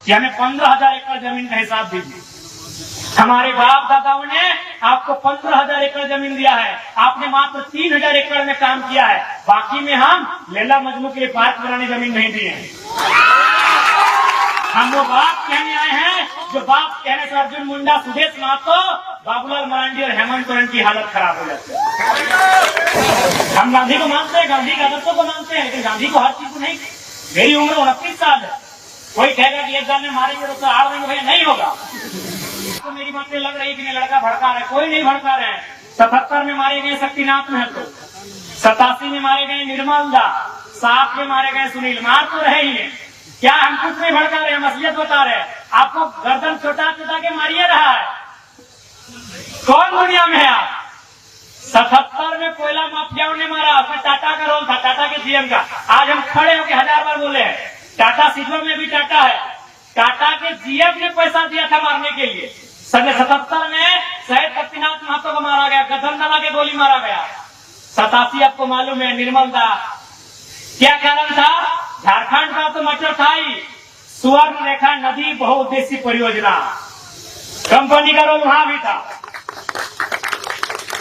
कि हमें 15,000 एकड़ जमीन का हिसाब दीजिए। हमारे बाप दादाओं ने आपको 15,000 एकड़ जमीन दिया है, आपने मात्र 3,000 एकड़ में काम किया है, बाकी में हम लैला मजनू के लिए पार्क बनाने जमीन नहीं दिए हैं। हम वो बात कहने आए हैं जो बात कहने से अर्जुन मुंडा, सुदेश महतो, बाबूलाल मरांडी और हेमंत सोरेन की हालत खराब हो जाती है। हम गांधी को मानते हैं, गांधी के आदर्शों को मानते हैं, लेकिन गांधी को हर चीज को नहीं। मेरी उम्र 29 साल है, कोई कहेगा कि एक साल में मारेंगे तो आड़ देंगे, भैया नहीं होगा। तो मेरी बातें लग रही कि लड़का भड़का रहा है, कोई नहीं भड़का रहे हैं। 77 में मारे गए शक्तिनाथ महतो, 87 में मारे गए निर्मल दास, 7 में मारे गए सुनील। मार तो रहे ही है, क्या हम कुछ नहीं भड़का रहे हैं, हम असलियत बता रहे हैं। आपको गर्दन छोटा छोटा के मारिए रहा है, कौन दुनिया में है आप? 77 में कोयला माफियाओं ने मारा, उसमें टाटा का रोल था, टाटा के सीएम का। आज हम खड़े होकर 1000 बार बोले हैं, टाटा सिल्वर में भी टाटा है, टाटा के जीएम ने पैसा दिया था मारने के लिए। 77 में शहीद शक्तिनाथ महतो को मारा गया, गदन दबा के गोली मारा गया। 87 आपको मालूम है निर्मल दास, क्या कारण था? झारखंड का तो मटर था ही, सुवर्ण रेखा नदी बहुउद्देशीय परियोजना, कंपनी का रोल वहां भी था।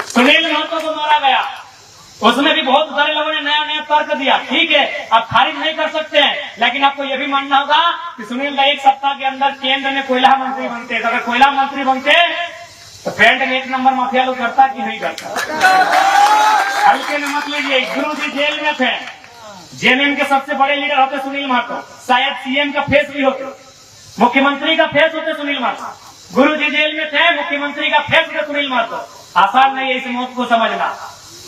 सुनील महतो को मारा गया, उसमें भी बहुत सारे लोगों ने नया नया तर्क दिया। ठीक है, आप खारिज नहीं कर सकते हैं, लेकिन आपको यह भी मानना होगा कि सुनील एक सप्ताह के अंदर केंद्र में कोयला मंत्री बनते। तो अगर कोयला मंत्री बनते तो फ्रंट में 1 नंबर माफिया लोग करता कि नहीं करता? हल्के में मत लीजिए, गुरु जी जेल में थे, जेएमएम के सबसे बड़े लीडर होते सुनील महतो, शायद सीएम का फेस भी होते, मुख्यमंत्री का फेस होते सुनील महतो। गुरु जी जेल में थे, मुख्यमंत्री का फेस होते सुनील महतो। आसान नहीं है इस मौत को समझना।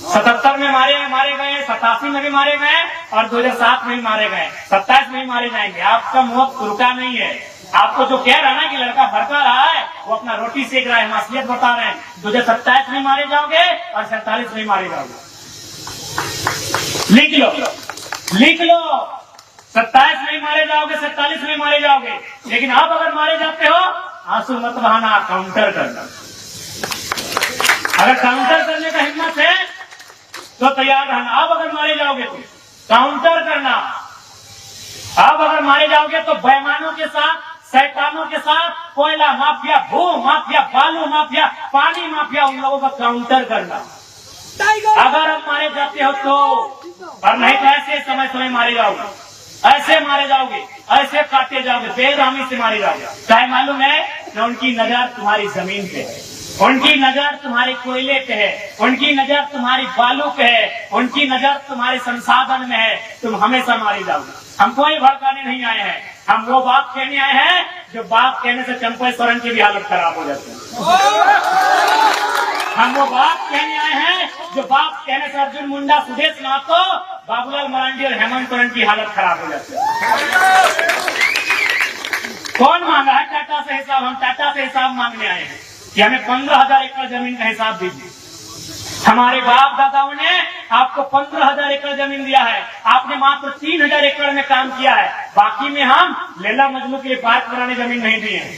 77 में मारे गए, 87 में भी मारे गए और 2007 में भी मारे गए, 27 में भी मारे जाएंगे। आपका मौत रुका नहीं है। आपको जो कह रहा है ना कि लड़का भड़का रहा है, वो अपना रोटी सेक रहा है, हम असलियत बता रहे हैं। 2027 में मारे जाओगे और 47 में मारे जाओगे। लिख लो 27 में मारे जाओगे, 47 में मारे जाओगे। लेकिन आप अगर मारे जाते हो, आंसू मत बहाना, काउंटर करना। अगर काउंटर करने का हिम्मत है तो तैयार रहना। आप अगर मारे जाओगे तो काउंटर करना। आप अगर मारे जाओगे तो बेईमानों के साथ, शैतानों के साथ, कोयला माफिया, भू माफिया, बालू माफिया, पानी माफिया, उन लोगों का काउंटर करना। अगर आप मारे जाते हो तो, और नहीं तो ऐसे समय समय मारे जाओगे, ऐसे मारे जाओगे, ऐसे काटे जाओगे, बेरहमी से मारे जाओगे। चाहे मालूम है कि उनकी नजर तुम्हारी जमीन पे है, उनकी नजर तुम्हारे कोयले पे है, उनकी नजर तुम्हारी बालू पे है, उनकी नजर तुम्हारे संसाधन में है, तुम हमेशा मारे जाओगे। हम कोई भड़काने नहीं आए हैं, हम वो बात कहने आए हैं जो बात कहने से चंपा सोरेन की भी हालत खराब हो जाती है। हम वो बात कहने आए हैं जो बात कहने से अर्जुन मुंडा, सुदेश महतो, बाबूलाल मरांडी और हेमंत सोरेन की हालत खराब हो जाती है। कौन मांगा है टाटा से हिसाब? हम टाटा से हिसाब मांगने आए हैं कि हमें 15,000 एकड़ जमीन का हिसाब दीजिए। हमारे बाप दादाओं ने आपको 15,000 एकड़ जमीन दिया है, आपने मात्र 3,000 एकड़ में काम किया है, बाकी में हम लैला मजनू के लिए पार्क बनाने जमीन नहीं दिए हैं।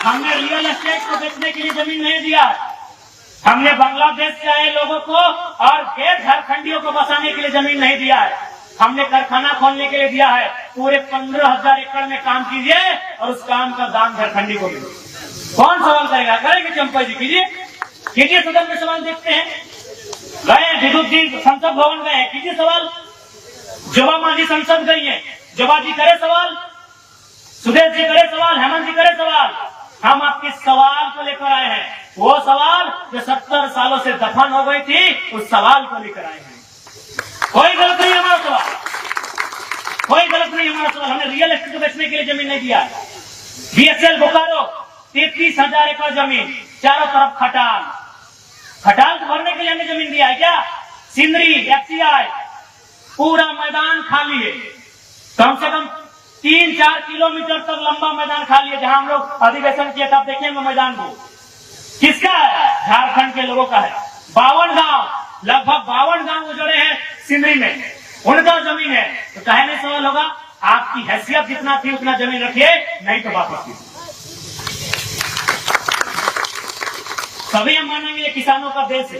हमने रियल एस्टेट को बेचने के लिए जमीन नहीं दिया है। हमने बांग्लादेश से आए लोगों को और गैर झारखंडियों को बसाने के लिए जमीन नहीं दिया है। हमने कारखाना खोलने के लिए दिया है। पूरे 15,000 एकड़ में काम कीजिए और उस काम का दाम झारखंडी को दीजिए। कौन सवाल करेगा? करेंगे चंपा जी, कीजिए सदन में सवाल। देखते हैं, गए विद्युत जी संसद भवन गए, कीजिए सवाल। जोबा मांझी संसद गई है, जोबा जी करे सवाल, सुदेश जी करे सवाल, हेमंत जी करे सवाल। हम आपके सवाल को लेकर आए हैं, वो सवाल जो 70 सालों से दफन हो गई थी, उस सवाल को लेकर आए हैं। कोई गलत नहीं हमारा सवाल, कोई गलत नहीं हमारा सवाल। हमने रियल एस्टेट को बेचने के लिए जमीन नहीं दिया। बीएसएल बोकारो 33,000 एकड़ जमीन, चारों तरफ खटाल को भरने के लिए हमने जमीन दिया है क्या? सिंदरी, एफसीआई, पूरा मैदान खाली है। कम से कम 3-4 किलोमीटर तक लंबा मैदान खाली है। जहां हम लोग अधिवेशन किए तब देखेंगे मैदान को, किसका है? झारखंड के लोगों का है। 52 गांव, लगभग 52 गांव उजड़े हैं सिंदरी में, उनका जमीन है। तो कहने सवाल होगा, आपकी हैसियत जितना थी उतना जमीन रखिए, नहीं तो वापस कीजिए। तभी हम मानेंगे ये किसानों का देश है,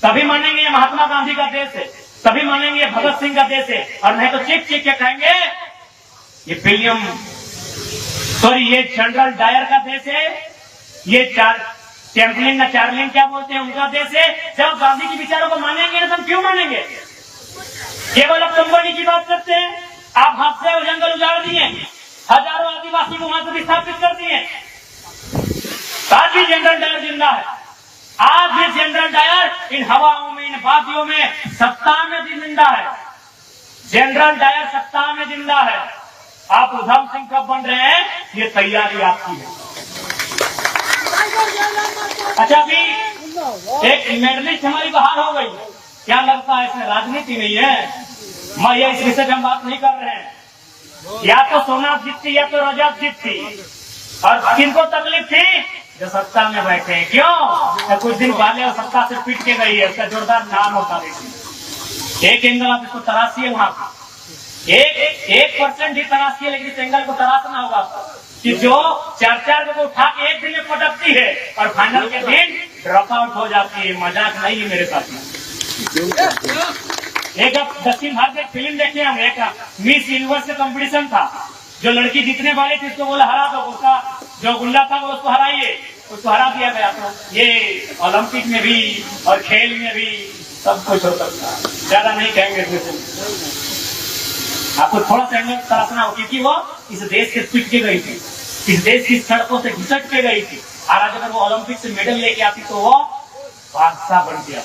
तभी मानेंगे ये महात्मा गांधी का देश है, तभी मानेंगे ये भगत सिंह का देश है। और नहीं तो चीख चीख के कहेंगे ये विलियम सॉरी ये जनरल डायर का देश है, ये चैंपलिन ना चार्लिन क्या बोलते हैं उनका देश है। जब गांधी के विचारों को मानेंगे ना तो हम क्यों मानेंगे? केवल अब कंपनी की बात करते हैं। आप हाथ से जंगल उजाड़ दिए, हजारों आदिवासी को वहां से विस्थापित कर दिए। आज भी जनरल डायर जिंदा है, आज भी जनरल डायर इन हवाओं में, इन वादियों में, सत्ता में जिंदा है। जनरल डायर सत्ता में जिंदा है। आप उधम सिंह कब बन रहे हैं, ये तैयारी आपकी है। अच्छा, अभी एक मेडलिस्ट हमारी बाहर हो गई, क्या लगता है इसमें राजनीति नहीं है? मैं ये इस विषय में हम बात नहीं कर रहे हैं। या तो सोनाथ जीतती या तो रजत जीतती, और किनको तकलीफ थी? जो सत्ता में बैठे हैं। क्यों? तो कुछ दिन पहले वो सत्ता से पीट के गई है, उसका जोरदार नाम होता देखिए। एक एंगल आप इसको तराशिए, वहां एक परसेंट ही तराशिए, लेकिन इस एंगल को तराशना होगा कि जो 4 को उठा के एक दिन में पटकती है और फाइनल के दिन ड्रॉप आउट हो जाती है। मजाक नहीं है मेरे साथ में। एक अब दक्षिण भारत में फिल्म देखे हम, एक मिस यूनिवर्स का कंपटीशन था। जो लड़की जीतने वाली थी उसको बोला हरा दो, उसका जो गुंडा था वो उसको हराइए, उसको हरा दिया गया। तो ये ओलंपिक में भी और खेल में भी सब कुछ हो सकता है। ज्यादा नहीं कहेंगे, आपको थोड़ा सा एंगल तराशना हो, क्योंकि वो इस देश से पीट के गई थी, इस देश की सड़कों से घिसट के गई थी। आज अगर वो ओलंपिक से मेडल लेके आती तो वो बादशाह बन गया।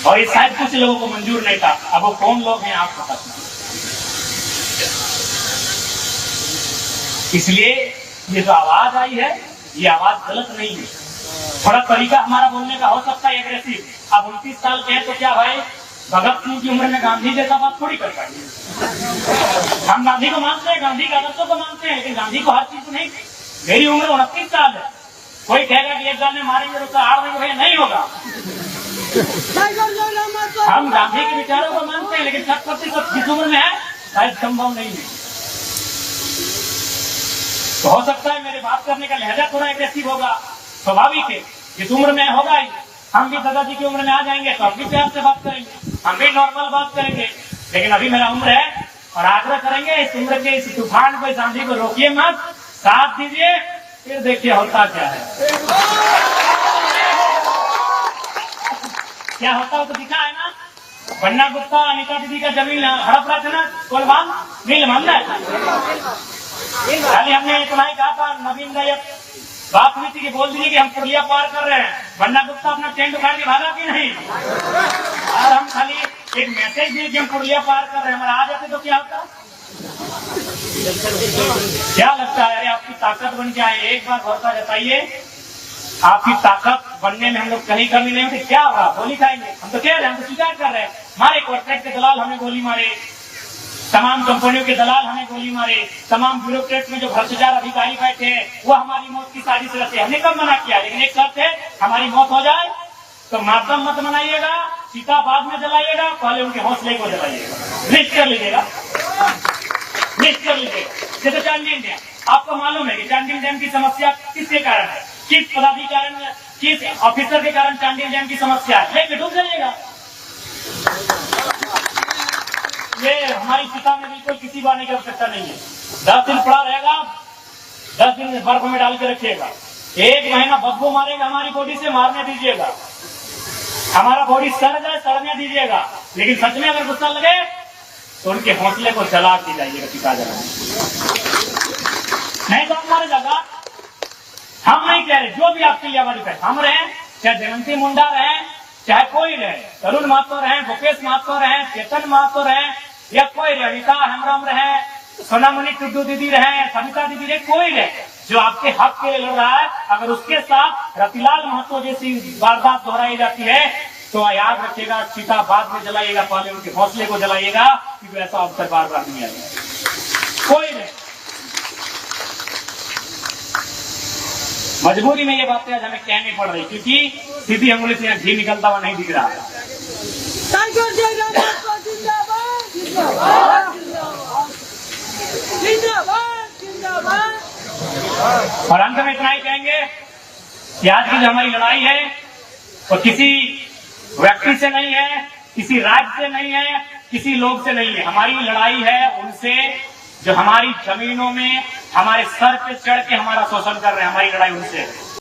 और ये शायद कुछ लोगों को मंजूर नहीं था। अब वो कौन लोग हैं आपको पता नहीं। इसलिए ये जो आवाज आई है, ये आवाज गलत नहीं है। थोड़ा तरीका हमारा बोलने का हो सकता है एग्रेसिव। अब 29 साल के हैं तो क्या भाई भगत सिंह की उम्र में गांधी जैसा बात थोड़ी कर पाएंगे। हम गांधी को मानते हैं, गांधी के आदर्शों को मानते हैं, लेकिन गांधी को हर चीज नहीं। मेरी उम्र 29 साल है। कोई कहेगा कि एक साल में मारेंगे तो आड़ देंगे, नहीं होगा। हम गांधी के विचारों को मानते हैं, लेकिन 60% जिस उम्र में है शायद संभव नहीं है। तो हो सकता है मेरे बात करने का लहजा थोड़ा एग्रेसिव होगा, स्वाभाविक है। जिस उम्र में होगा ही, हम भी दादाजी की उम्र में आ जाएंगे तो हम भी प्यार से बात करेंगे, हम भी नॉर्मल बात करेंगे। लेकिन अभी मेरा उम्र है और आग्रह करेंगे इस उम्र के इस तूफान को, इस आंधी को रोकिए मत, साथ दीजिए, फिर देखिए होता क्या है। क्या होता हो तो दिखा है ना। बन्ना गुप्ता अनिता दीदी का जमीन हड़प रहा था ना, कोलवान नहीं मानना है। खाली हमने इतना ही कहा था, नवीन नायक बात हुई थी कि बोल दीजिए कि हम पुलिया पार कर रहे हैं। बन्ना गुप्ता अपना टेंट उखाड़ के भागा कि नहीं? और हम खाली एक मैसेज दिए कि हम पुलिया पार कर रहे हैं, हमारा आ जाते तो क्या होता? क्या लगता है? अरे आपकी ताकत बन के आए, एक बार भरोसा जताइए, आपकी ताकत बनने में हम लोग कहीं कमी नहीं होती। क्या होगा? गोली खाएंगे। हम तो कह रहे हैं, हम तो स्वीकार कर रहे हैं, हमारे कॉर्पोरेट के दलाल हमें गोली मारे, तमाम कंपनियों के दलाल हमें गोली मारे, तमाम ब्यूरोक्रेट में जो भ्रष्टाचार अधिकारी बैठे हैं वो हमारी मौत की साजिश रचे। हमने कब मना किया? लेकिन एक शर्त है, हमारी मौत हो जाए तो मातम मत मनाइएगा, सीता बाद में जलाइएगा, पहले उनके हौसले को जलाइएगा। लिस्ट कर लीजिएगा, लिस्ट कर लीजिएगा। जैसे चांडिल डैम, आपको मालूम है कि चांडिल डैम की समस्या किसके कारण है? किस पदाधिकारी, किस ऑफिसर के कारण चांडिल डैम की समस्या है? लेके डूब जाइएगा। ये हमारी चिता में बिल्कुल किसी बाने की आवश्यकता नहीं है। 10 दिन पड़ा रहेगा, 10 दिन बर्फ में डाल के रखिएगा, 1 महीना बदबू मारेगा हमारी बॉडी से, मारने दीजिएगा। हमारा बॉडी सड़ जाए, सड़ने दीजिएगा। लेकिन सच में अगर गुस्सा लगे तो उनके हौसले को जला के जाइएगा, पिता जला नहीं तो हमारे जगह। हम नहीं कह रहे, जो भी आपके लिए आवाज उठाए, हम रहे, चाहे जयंती मुंडा रहे, चाहे कोई रहे, तरुण महतो रहे, भूपेश महतो रहे, चेतन महतो रहे, या कोई रहे, रीता हेम्ब्रम रहे, सोनामणि टुड्डू दीदी रहे, सविता दीदी रहे, कोई रहे, जो आपके हक के लिए लड़ रहा है, अगर उसके साथ रतिलाल महतो जैसी वारदात दोहराई जाती है तो याद रखिएगा, चिता बाद में जलाइएगा, पहले उनके हौसले को जलाइएगा, क्योंकि ऐसा अवसर बार बार नहीं आएगा। कोई नहीं, मजबूरी में ये बातें आज हमें कहनी पड़ रही, क्योंकि सीधी अंगुली से यहाँ घी निकलता हुआ नहीं दिख रहा है। और अंत में इतना ही कहेंगे कि आज की जो हमारी लड़ाई है वो किसी व्यक्ति से नहीं है, किसी राज्य से नहीं है, किसी लोग से नहीं है। हमारी लड़ाई है उनसे जो हमारी जमीनों में हमारे सर पे चढ़ के हमारा शोषण कर रहे हैं, हमारी लड़ाई उनसे है।